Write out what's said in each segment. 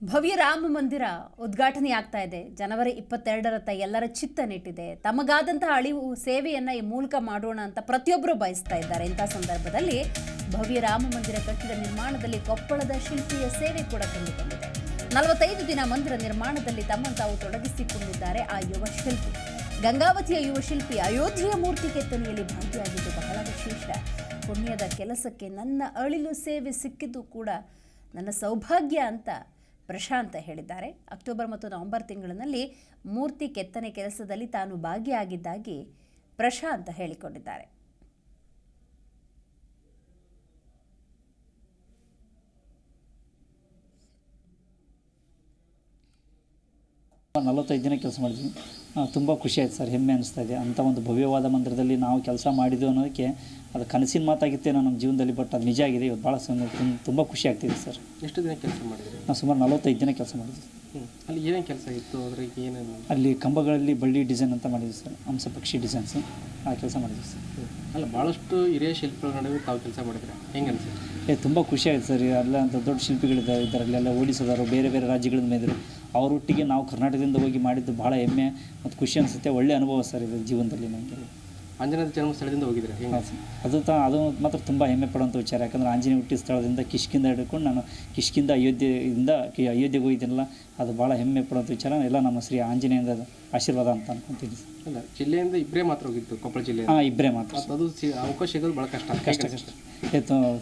ಭವ್ಯ ರಾಮ ಮಂದಿರ ಉದ್ಘಾಟನೆ ಆಗ್ತಾ ಇದೆ. ಜನವರಿ 22ರತ್ತ ಎಲ್ಲರ ಚಿತ್ತ ನೆಟ್ಟಿದೆ. ತಮಗಾದಂತಹ ಅಳಿವು ಸೇವೆಯನ್ನು ಈ ಮೂಲಕ ಮಾಡೋಣ ಅಂತ ಪ್ರತಿಯೊಬ್ಬರು ಬಯಸ್ತಾ ಇದ್ದಾರೆ. ಇಂಥ ಸಂದರ್ಭದಲ್ಲಿ ಭವ್ಯ ರಾಮ ಮಂದಿರ ಕಟ್ಟಡ ನಿರ್ಮಾಣದಲ್ಲಿ ಕೊಪ್ಪಳದ ಶಿಲ್ಪಿಯ ಸೇವೆ ಕೂಡ ಕಂಡುಬಂದಿದೆ. 45 ದಿನ ಮಂದಿರ ನಿರ್ಮಾಣದಲ್ಲಿ ತಮ್ಮನ್ನು ತಾವು ತೊಡಗಿಸಿಕೊಂಡಿದ್ದಾರೆ ಆ ಯುವ ಶಿಲ್ಪಿ. ಗಂಗಾವತಿಯ ಯುವ ಶಿಲ್ಪಿ ಅಯೋಧ್ಯೆಯ ಮೂರ್ತಿ ಕೆತ್ತನೆಯಲ್ಲಿ ಭಾಗಿಯಾಗಿದ್ದು ಬಹಳ ವಿಶೇಷ. ಪುಣ್ಯದ ಕೆಲಸಕ್ಕೆ ನನ್ನ ಅಳಿಲು ಸೇವೆ ಸಿಕ್ಕಿದ್ದು ಕೂಡ ನನ್ನ ಸೌಭಾಗ್ಯ ಅಂತ ಪ್ರಶಾಂತ್ ಹೇಳಿದ್ದಾರೆ. ಅಕ್ಟೋಬರ್ ಮತ್ತು ನವೆಂಬರ್ ತಿಂಗಳಿನಲ್ಲಿ ಮೂರ್ತಿ ಕೆತ್ತನೆ ಕೆಲಸದಲ್ಲಿ ತಾನು ಭಾಗಿಯಾಗಿದ್ದಾಗಿ ಪ್ರಶಾಂತ್ ಹೇಳಿಕೊಂಡಿದ್ದಾರೆ. ನಲವತ್ತೈದು ದಿನ ಕೆಲಸ ಮಾಡಿದ್ವಿ. ತುಂಬ ಖುಷಿ ಆಯ್ತು ಸರ್, ಹೆಮ್ಮೆ ಅನಿಸ್ತಾ ಇದೆ. ಅಂಥ ಒಂದು ಭವ್ಯವಾದ ಮಂದಿರದಲ್ಲಿ ನಾವು ಕೆಲಸ ಮಾಡಿದ್ವಿ ಅನ್ನೋದಕ್ಕೆ ಅದು ಕನಸಿನ ಮಾತಾಗಿತ್ತೇನೋ ನಮ್ಮ ಜೀವನದಲ್ಲಿ, ಬಟ್ ಅದು ನಿಜ ಆಗಿದೆ. ಇವತ್ತು ಭಾಳ ತುಂಬ ಖುಷಿ ಆಗ್ತಿದೆ ಸರ್. ಎಷ್ಟು ದಿನ ಕೆಲಸ ಮಾಡಿದ್ರಿ? ನಾವು ಸುಮಾರು 45 ದಿನ ಕೆಲಸ ಮಾಡಿದ್ವಿ. ಅಲ್ಲಿ ಏನೇನು ಕೆಲಸ ಇತ್ತು? ಅದ್ರಿಗೆ ಏನೇನು? ಅಲ್ಲಿ ಕಂಬಗಳಲ್ಲಿ ಬಳ್ಳಿ ಡಿಸೈನ್ ಅಂತ ಮಾಡಿದ್ವಿ ಸರ್, ಹಂಸ ಪಕ್ಷಿ ಡಿಸೈನ್ಸ್, ಆ ಕೆಲಸ ಮಾಡಿದ್ವಿ ಸರ್. ಅಲ್ಲ, ಭಾಳಷ್ಟು ಹಿರಿಯ ಶಿಲ್ಪಿಗಳ ನಡುವೆ ತಾವು ಕೆಲಸ ಮಾಡಿದ್ರೆ ಹೆಂಗೆ ಅನಿಸುತ್ತೆ? ತುಂಬ ಖುಷಿ ಆಯ್ತು ಸರ್. ಎಲ್ಲ ಅಂತ ದೊಡ್ಡ ಶಿಲ್ಪಿಗಳಿದ್ದಾರೆ ಇದರಲ್ಲೆಲ್ಲ, ಓಡಿಸೋದಾರು ಬೇರೆ ಬೇರೆ ರಾಜ್ಯಗಳಿಂದ ಮೇದ್ರು ಅವರೊಟ್ಟಿಗೆ ನಾವು ಕರ್ನಾಟಕದಿಂದ ಹೋಗಿ ಮಾಡಿದ್ದು ಭಾಳ ಹೆಮ್ಮೆ ಮತ್ತು ಖುಷಿ ಅನಿಸುತ್ತೆ. ಒಳ್ಳೆ ಅನುಭವ ಸರ್ ಇದು ಜೀವನದಲ್ಲಿ ನನಗೆ. ಆಂಜನೇಯ ಜನ್ಮಸ್ಥಳದಿಂದ ಹೋಗಿದ್ರೆ ಅದು ಮಾತ್ರ ತುಂಬ ಹೆಮ್ಮೆ ಪಡುವಂಥ ವಿಚಾರ. ಯಾಕಂದರೆ ಆಂಜನೇಯ ಹುಟ್ಟಿದ ಸ್ಥಳದಿಂದ ಕಿಷ್ಕಿಂದ ಹಿಡ್ಕೊಂಡು ನಾನು ಕಿಷ್ಕಿಂದ ಅಯೋಧ್ಯೆಗೆ ಹೋಗಿದ್ದೀನಲ್ಲ, ಅದು ಭಾಳ ಹೆಮ್ಮೆ ಪಡುವಂಥ ವಿಚಾರ. ಎಲ್ಲ ನಮ್ಮ ಶ್ರೀ ಆಂಜನೇಯದ ಆಶೀರ್ವಾದ ಅಂತ ಅನ್ಕೊತೀನಿ. ಅಲ್ಲ, ಜಿಲ್ಲೆಯಿಂದ ಇಬ್ಬರೇ ಮಾತ್ರ ಹೋಗಿತ್ತು, ಕೊಪ್ಪಳ ಜಿಲ್ಲೆ? ಇಬ್ಬರೇ ಮಾತ್ರ. ಅದು ಅವಕಾಶ ಸಿಗೋದು ಭಾಳ ಕಷ್ಟ.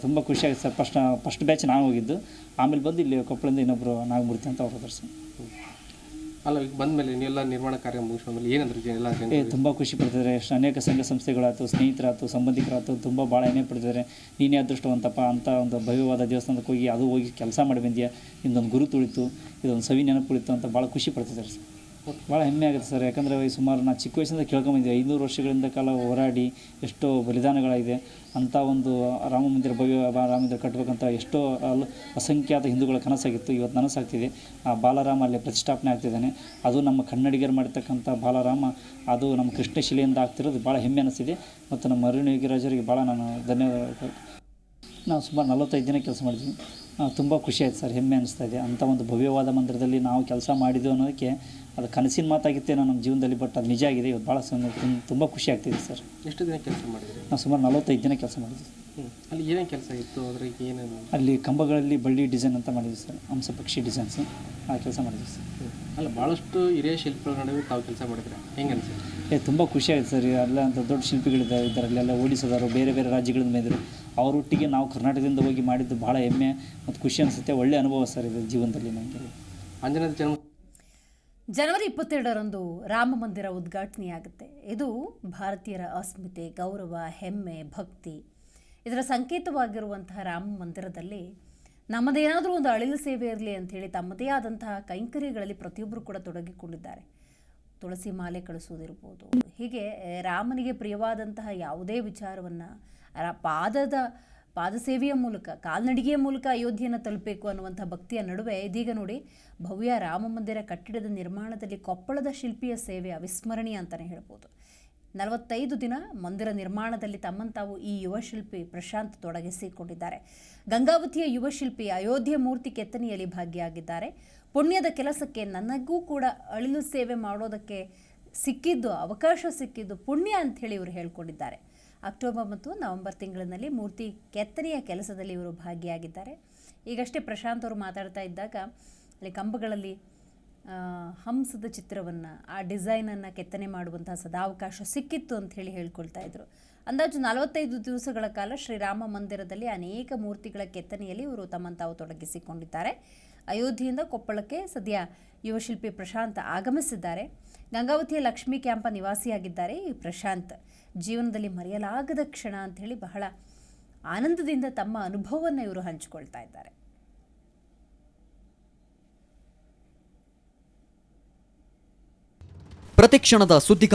ತುಂಬ ಖುಷಿ ಆಗುತ್ತೆ ಸರ್. ಫಸ್ಟ್ ಬ್ಯಾಚ್ ನಾನು ಹೋಗಿದ್ದು, ಆಮೇಲೆ ಬಂದು ಇಲ್ಲಿ ಕೊಪ್ಪಳದಿಂದ ಇನ್ನೊಬ್ಬರು ನಾಗಮೂರ್ತಿ ಅಂತ ಅವರು ಸರ್. ಅಲ್ಲ, ಈಗ ಬಂದ ಮೇಲೆ ನೀವೆಲ್ಲ ನಿರ್ಮಾಣ ಕಾರ್ಯ ಮುಗಿಸ್ಕೊಂಡ್ಮೇಲೆ ಏನಂದ್ರೆ ಎಲ್ಲ ತುಂಬ ಖುಷಿ ಪಡ್ತಿದ್ದಾರೆ. ಅನೇಕ ಸಂಘ ಸಂಸ್ಥೆಗಳಾಯ್ತು, ಸ್ನೇಹಿತರಾಯ್ತು, ಸಂಬಂಧಿಕರಾಯ್ತು, ತುಂಬ ಭಾಳ ಹೆಮ್ಮೆ ಪಡ್ತಿದ್ದಾರೆ. ನೀನೇ ಅದೃಷ್ಟವಂತಪ್ಪ ಅಂತ ಒಂದು ಭವ್ಯವಾದ ದೇವಸ್ಥಾನಕ್ಕೆ ಹೋಗಿ ಕೆಲಸ ಮಾಡಿ ಬಂದ್ಯಾ, ನಿಮ್ದೊಂದು ಗುರು ತುಳಿತು, ಇದೊಂದು ಸವಿ ನೆನಪು ಉಳಿತು ಅಂತ ಭಾಳ ಖುಷಿ ಪಡ್ತಿದ್ದಾರೆ ಸರ್. ಭಾಳ ಹೆಮ್ಮೆ ಆಗುತ್ತೆ ಸರ್. ಯಾಕಂದರೆ ಸುಮಾರು ನಾನು ಚಿಕ್ಕ ವಯಸ್ಸಿಂದ ಕೇಳ್ಕೊಂಬಂದಿದ್ದೆ. 500 ವರ್ಷಗಳಿಂದ ಕಾಲ ಹೋರಾಡಿ ಎಷ್ಟೋ ಬಲಿದಾನಗಳಾಗಿದೆ. ಅಂಥ ಒಂದು ರಾಮ ಮಂದಿರ, ಭವ್ಯ ರಾಮ ಮಂದಿರ ಕಟ್ಟಬೇಕಂತ ಎಷ್ಟೋ ಅಸಂಖ್ಯಾತ ಹಿಂದೂಗಳ ಕನಸಾಗಿತ್ತು. ಇವತ್ತು ನನಸಾಗ್ತಿದೆ. ಆ ಬಾಲರಾಮ ಅಲ್ಲಿ ಪ್ರತಿಷ್ಠಾಪನೆ ಆಗ್ತಿದ್ದಾನೆ. ಅದು ನಮ್ಮ ಕನ್ನಡಿಗರು ಮಾಡಿರ್ತಕ್ಕಂಥ ಬಾಲರಾಮ, ಅದು ನಮ್ಮ ಕೃಷ್ಣಶಿಲೆಯಿಂದ ಆಗ್ತಿರೋದು ಭಾಳ ಹೆಮ್ಮೆ ಅನಿಸ್ತಿದೆ. ಮತ್ತು ನಮ್ಮ ಅರುಣಗಿರಾಜರಿಗೆ ಭಾಳ ನಾನು ಧನ್ಯವಾದ. ನಾವು ಸುಮಾರು 45 ದಿನ ಕೆಲಸ ಮಾಡಿದ್ವಿ. ತುಂಬ ಖುಷಿ ಆಯ್ತು ಸರ್, ಹೆಮ್ಮೆ ಅನಿಸ್ತಾ ಇದೆ. ಅಂಥ ಒಂದು ಭವ್ಯವಾದ ಮಂದಿರದಲ್ಲಿ ನಾವು ಕೆಲಸ ಮಾಡಿದ್ವಿ ಅನ್ನೋದಕ್ಕೆ ಅದು ಕನಸಿನ ಮಾತಾಗಿತ್ತೇನೋ ನಮ್ಮ ಜೀವನದಲ್ಲಿ, ಬಟ್ ಅದು ನಿಜ ಆಗಿದೆ. ಇವತ್ತು ಭಾಳ ತುಂಬ ಖುಷಿ ಆಗ್ತಿದೆ ಸರ್. ಎಷ್ಟು ದಿನ ಕೆಲಸ ಮಾಡಿದ್ರಿ? ನಾವು ಸುಮಾರು 45 ದಿನ ಕೆಲಸ ಮಾಡಿದ್ವಿ. ಅಲ್ಲಿ ಏನೇನು ಕೆಲಸ ಇತ್ತು? ಅದ್ರಿಗೆ ಏನೇನು? ಅಲ್ಲಿ ಕಂಬಗಳಲ್ಲಿ ಬಳ್ಳಿ ಡಿಸೈನ್ ಅಂತ ಮಾಡಿದ್ವಿ ಸರ್, ಹಂಸ ಪಕ್ಷಿ ಡಿಸೈನ್ಸ್, ಆ ಕೆಲಸ ಮಾಡಿದ್ವಿ ಸರ್. ಅಲ್ಲ, ಭಾಳಷ್ಟು ಹಿರಿಯ ಶಿಲ್ಪಿಗಳ ನಡುವೆ ತಾವು ಕೆಲಸ ಮಾಡಿದ್ರೆ ಹೆಂಗೆ ಅನಿಸುತ್ತೆ? ತುಂಬ ಖುಷಿ ಆಯ್ತು ಸರ್. ಎಲ್ಲ ಅಂತ ದೊಡ್ಡ ಶಿಲ್ಪಿಗಳಿದ್ದಾರೆ ಇದರಲ್ಲೆಲ್ಲ, ಓಡಿಸೋದಾರು ಬೇರೆ ಬೇರೆ ರಾಜ್ಯಗಳಿಂದ ಮೇದ್ರು ಅವರೊಟ್ಟಿಗೆ ನಾವು ಕರ್ನಾಟಕದಿಂದ ಹೋಗಿ ಮಾಡಿದ್ದು ಭಾಳ ಹೆಮ್ಮೆ ಮತ್ತು ಖುಷಿ ಅನಿಸುತ್ತೆ. ಒಳ್ಳೆ ಅನುಭವ ಸರ್ ಇದು ಜೀವನದಲ್ಲಿ ನನಗೆ. ಆಂಜನೇಯ ಜನವರಿ 22ರಂದು ರಾಮ ಮಂದಿರ ಉದ್ಘಾಟನೆಯಾಗುತ್ತೆ. ಇದು ಭಾರತೀಯರ ಅಸ್ಮಿತೆ, ಗೌರವ, ಹೆಮ್ಮೆ, ಭಕ್ತಿ ಇದರ ಸಂಕೇತವಾಗಿರುವಂತಹ ರಾಮ ಮಂದಿರದಲ್ಲಿ ನಮ್ಮದೇನಾದರೂ ಒಂದು ಅಳಿಲು ಸೇವೆ ಇರಲಿ ಅಂಥೇಳಿ ತಮ್ಮದೇ ಆದಂತಹ ಕೈಂಕರ್ಯಗಳಲ್ಲಿ ಪ್ರತಿಯೊಬ್ಬರು ಕೂಡ ತೊಡಗಿಕೊಂಡಿದ್ದಾರೆ. ತುಳಸಿ ಮಾಲೆ ಕಳಿಸೋದಿರ್ಬೋದು, ಹೀಗೆ ರಾಮನಿಗೆ ಪ್ರಿಯವಾದಂತಹ ಯಾವುದೇ ವಿಚಾರವನ್ನು ಪಾದಸೇವೆಯ ಮೂಲಕ, ಕಾಲ್ನಡಿಗೆಯ ಮೂಲಕ ಅಯೋಧ್ಯೆಯನ್ನು ತಲುಪಬೇಕು ಅನ್ನುವಂಥ ಭಕ್ತಿಯ ನಡುವೆ ಇದೀಗ ನೋಡಿ, ಭವ್ಯ ರಾಮ ಮಂದಿರ ಕಟ್ಟಡದ ನಿರ್ಮಾಣದಲ್ಲಿ ಕೊಪ್ಪಳದ ಶಿಲ್ಪಿಯ ಸೇವೆ ಅವಿಸ್ಮರಣೀಯ ಅಂತಲೇ ಹೇಳ್ಬೋದು. 45 ದಿನ ಮಂದಿರ ನಿರ್ಮಾಣದಲ್ಲಿ ತಮ್ಮನ್ನು ತಾವು ಈ ಯುವ ಶಿಲ್ಪಿ ಪ್ರಶಾಂತ್ ತೊಡಗಿಸಿಕೊಂಡಿದ್ದಾರೆ. ಗಂಗಾವತಿಯ ಯುವ ಶಿಲ್ಪಿ ಅಯೋಧ್ಯೆ ಮೂರ್ತಿ ಕೆತ್ತನೆಯಲ್ಲಿ ಭಾಗಿಯಾಗಿದ್ದಾರೆ. ಪುಣ್ಯದ ಕೆಲಸಕ್ಕೆ ನನಗೂ ಕೂಡ ಅಳಿಲು ಸೇವೆ ಮಾಡೋದಕ್ಕೆ ಅವಕಾಶ ಸಿಕ್ಕಿದ್ದು ಪುಣ್ಯ ಅಂಥೇಳಿ ಇವರು ಹೇಳ್ಕೊಂಡಿದ್ದಾರೆ. ಅಕ್ಟೋಬರ್ ಮತ್ತು ನವೆಂಬರ್ ತಿಂಗಳಿನಲ್ಲಿ ಮೂರ್ತಿ ಕೆತ್ತನೆಯ ಕೆಲಸದಲ್ಲಿ ಇವರು ಭಾಗಿಯಾಗಿದ್ದಾರೆ. ಈಗಷ್ಟೇ ಪ್ರಶಾಂತ್ ಅವರು ಮಾತಾಡ್ತಾ ಇದ್ದಾಗ ಅಲ್ಲಿ ಕಂಬಗಳಲ್ಲಿ ಹಂಸದ ಚಿತ್ರವನ್ನು, ಆ ಡಿಸೈನನ್ನು ಕೆತ್ತನೆ ಮಾಡುವಂತಹ ಸದಾವಕಾಶ ಸಿಕ್ಕಿತ್ತು ಅಂಥೇಳಿ ಹೇಳ್ಕೊಳ್ತಾ ಇದ್ರು. ಅಂದಾಜು 45 ದಿವಸಗಳ ಕಾಲ ಶ್ರೀರಾಮ ಮಂದಿರದಲ್ಲಿ ಅನೇಕ ಮೂರ್ತಿಗಳ ಕೆತ್ತನೆಯಲ್ಲಿ ಇವರು ತಮ್ಮನ್ನು ತಾವು ತೊಡಗಿಸಿಕೊಂಡಿದ್ದಾರೆ. ಅಯೋಧ್ಯೆಯಿಂದ ಕೊಪ್ಪಳಕ್ಕೆ ಸದ್ಯ ಯುವ ಶಿಲ್ಪಿ ಪ್ರಶಾಂತ್ ಆಗಮಿಸಿದ್ದಾರೆ. ಗಂಗಾವತಿಯ ಲಕ್ಷ್ಮೀ ಕ್ಯಾಂಪ ನಿವಾಸಿಯಾಗಿದ್ದಾರೆ ಈ ಪ್ರಶಾಂತ್. ಜೀವನದಲ್ಲಿ ಮರೆಯಲಾಗದ ಕ್ಷಣ ಅಂಥೇಳಿ ಬಹಳ ಆನಂದದಿಂದ ತಮ್ಮ ಅನುಭವವನ್ನು ಇವರು ಹಂಚಿಕೊಳ್ತಾ ಇದ್ದಾರೆ. ಪ್ರತಿಕ್ಷಣದ ಸುದ್ದಿ